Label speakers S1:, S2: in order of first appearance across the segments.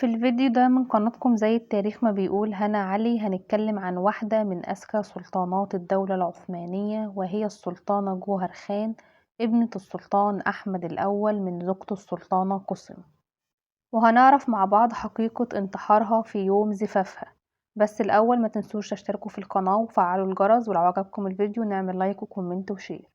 S1: في الفيديو ده من قناتكم زي التاريخ ما بيقول هنا علي هنتكلم عن واحدة من أذكى سلطانات الدولة العثمانية، وهي السلطانة جوهر خان ابنة السلطان أحمد الأول من زوجته السلطانة قسم. وهنعرف مع بعض حقيقة انتحارها في يوم زفافها. بس الأول ما تنسوش تشتركوا في القناة وفعلوا الجرس، ولو عجبكم الفيديو نعمل لايك وكومنت وشير.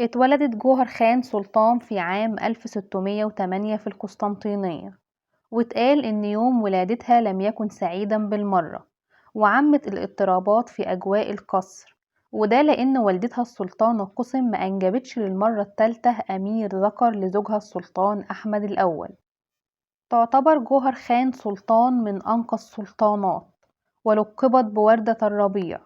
S1: اتولدت جوهر خان سلطان في عام 1608 في القسطنطينية، واتقال إن يوم ولادتها لم يكن سعيدا بالمرة، وعمت الاضطرابات في أجواء القصر، وده لأن والدتها السلطانة قسم ما أنجبتش للمرة التالتة أمير ذكر لزوجها السلطان أحمد الأول. تعتبر جوهر خان سلطان من أنقى السلطانات، ولقبت بوردة الربيع.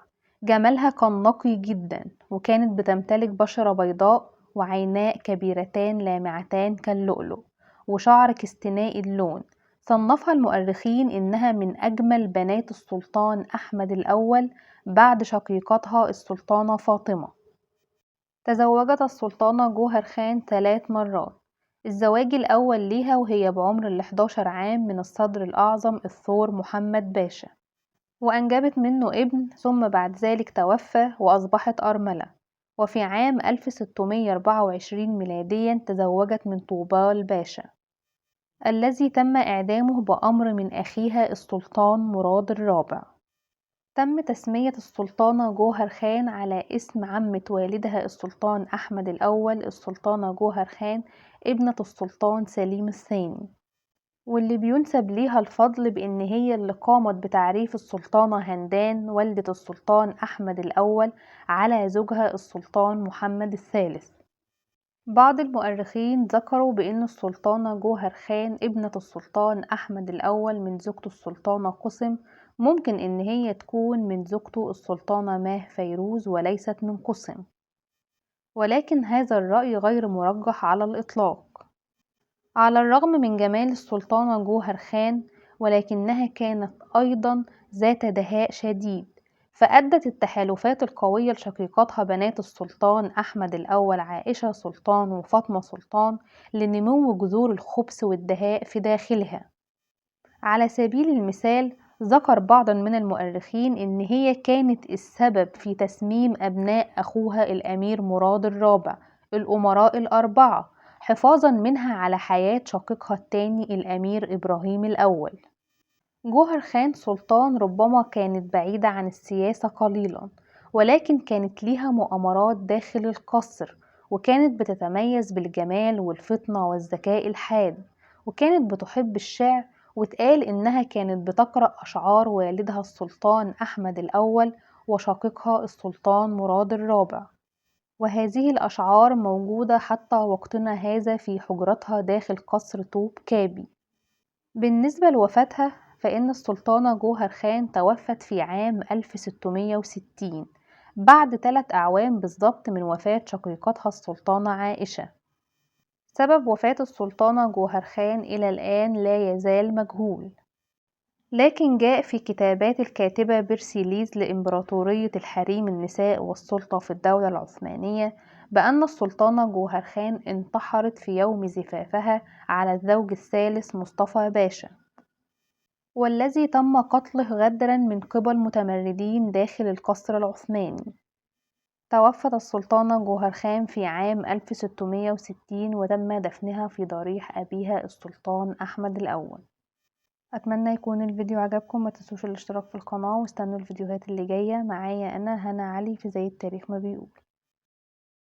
S1: جمالها كان نقي جدا، وكانت بتمتلك بشرة بيضاء وعيناء كبيرتان لامعتان كاللؤلؤ، وشعر كستنائي اللون. صنفها المؤرخين إنها من أجمل بنات السلطان أحمد الأول بعد شقيقتها السلطانة فاطمة. تزوجت السلطانة جوهر خان 3 مرات. الزواج الأول ليها وهي بعمر 11 عام من الصدر الأعظم الثور محمد باشا، وأنجبت منه ابن، ثم بعد ذلك توفى وأصبحت أرملة. وفي عام 1624 ميلاديا تزوجت من طوبال باشا، الذي تم إعدامه بأمر من أخيها السلطان مراد الرابع. تم تسمية السلطانة جوهر خان على اسم عمة والدها السلطان أحمد الأول، السلطانة جوهر خان ابنة السلطان سليم الثاني، واللي بينسب ليها الفضل بأن هي اللي قامت بتعريف السلطانة هندان والدة السلطان أحمد الأول على زوجها السلطان محمد الثالث. بعض المؤرخين ذكروا بأن السلطانة جوهر خان ابنة السلطان أحمد الأول من زوجته السلطانة قسم ممكن إن هي تكون من زوجته السلطانة ماه فيروز وليست من قسم، ولكن هذا الرأي غير مرجح على الإطلاق. على الرغم من جمال السلطانة جوهر خان، ولكنها كانت أيضا ذات دهاء شديد، فأدت التحالفات القوية لشقيقاتها بنات السلطان أحمد الأول عائشة سلطان وفاطمة سلطان لنمو جذور الخبث والدهاء في داخلها. على سبيل المثال، ذكر بعض من المؤرخين إن هي كانت السبب في تسميم أبناء أخوها الأمير مراد الرابع الأمراء الأربعة، حفاظا منها على حياة شقيقها الثاني الأمير إبراهيم الأول. جوهر خان سلطان ربما كانت بعيدة عن السياسة قليلا، ولكن كانت ليها مؤامرات داخل القصر، وكانت بتتميز بالجمال والفطنة والذكاء الحاد، وكانت بتحب الشعر، واتقال إنها كانت بتقرأ أشعار والدها السلطان أحمد الأول وشقيقها السلطان مراد الرابع، وهذه الأشعار موجودة حتى وقتنا هذا في حجرتها داخل قصر طوب كابي. بالنسبة لوفاتها، فإن السلطانة جوهر خان توفت في عام 1660 بعد 3 أعوام بالضبط من وفاة شقيقتها السلطانة عائشة. سبب وفاة السلطانة جوهر خان إلى الآن لا يزال مجهول، لكن جاء في كتابات الكاتبة بيرسيليز لإمبراطورية الحريم النساء والسلطة في الدولة العثمانية بأن السلطانة جوهر خان انتحرت في يوم زفافها على الزوج الثالث مصطفى باشا، والذي تم قتله غدرا من قبل متمردين داخل القصر العثماني. توفت السلطانة جوهر خان في عام 1660، وتم دفنها في ضريح أبيها السلطان أحمد الأول. أتمنى يكون الفيديو عجبكم، ما تنسوش الاشتراك في القناة واستنوا الفيديوهات اللي جاية. معايا أنا هنا علي في زي التاريخ ما بيقول.